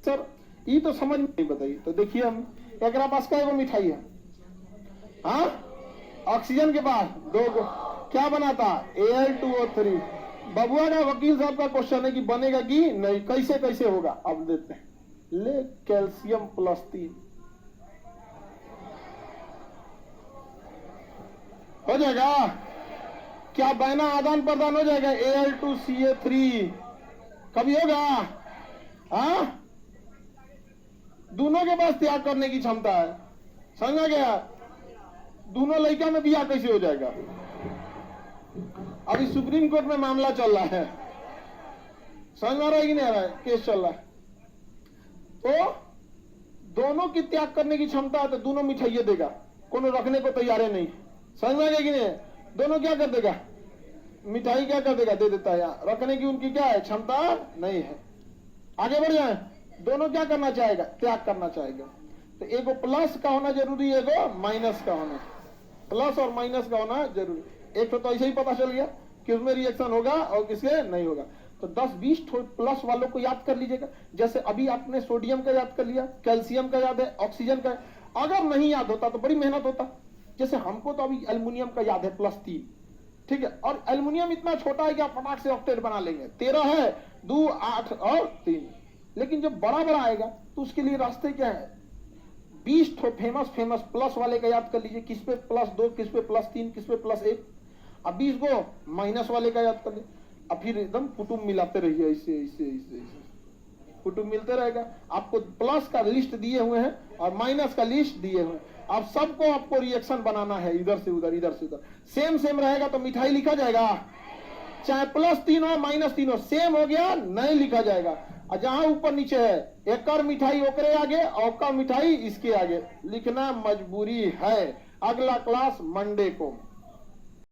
सर ये तो समझ में नहीं। बताइए तो देखिए हम एक पास का एगो मिठाई है, हाँ ऑक्सीजन के पास 2 गो क्या बनाता? Al2O3। बबुआ का वकील साहब का क्वेश्चन है कि बनेगा कि नहीं, कैसे कैसे होगा? अब देते हैं। ले कैल्शियम +3 हो जाएगा क्या? बहना आदान प्रदान हो जाएगा। Al2CA3 कभी होगा? हाँ, दोनों के पास त्याग करने की क्षमता है। समझा गया? दोनों लड़का में बियाह कैसे हो जाएगा? अभी सुप्रीम कोर्ट में मामला चल रहा है। समझ में आ रहा है कि नहीं आ रहा है? केस चल रहा है। तो दोनों की त्याग करने की क्षमता है तो दोनों मिठाइये देगा, कोनो रखने को तैयार है नहीं। समझ में आ गया कि नहीं? दोनों क्या कर देगा? मिठाई क्या कर देगा? दे देता है। यहाँ रखने की उनकी क्या है? क्षमता नहीं है। आगे बढ़ जाए। दोनों क्या करना चाहेगा? त्याग करना चाहेगा। तो एगो प्लस का होना जरूरी है, एगो माइनस का होना। प्लस और माइनस का होना जरूरी। एक तो ऐसे ही पता चल गया कि उसमें रिएक्शन होगा और किसके नहीं होगा। तो 10-20 प्लस वालों को याद कर लीजिएगा। जैसे अभी आपने सोडियम का याद कर लिया, कैल्शियम का याद है, ऑक्सीजन का। अगर नहीं याद होता तो बड़ी मेहनत होता। जैसे हमको तो अभी एल्युमिनियम का याद है +3, ठीक है। और एल्युमिनियम इतना छोटा है कि आप फटाक से ऑक्टेट बना लेंगे। 13 है, 2 8 और 3। लेकिन जब बड़ा बड़ा आएगा तो उसके लिए रास्ते क्या है? 20 फेमस प्लस वाले का याद कर लीजिए। किस पे +2, किस पे +3, किस पे +1। अब 20 को माइनस वाले का याद कर लीजिए। अब फिर एकदम कुटुंब मिलाते रहिए, ऐसे ऐसे ऐसे ऐसे कुटुंब मिलते रहेगा। आपको प्लस का लिस्ट दिए हुए हैं और माइनस का लिस्ट दिए हुए हैं। अब सबको आपको रिएक्शन बनाना है, इधर से उधर, इधर से उधर। सेम सेम रहेगा तो मिठाई लिखा जाएगा, चाहे +3 हो -3 हो, सेम हो गया, नहीं लिखा जाएगा। और जहां ऊपर नीचे है, एकर मिठाई ओकरे आगे, औका मिठाई इसके आगे, लिखना मजबूरी है। अगला क्लास मंडे को।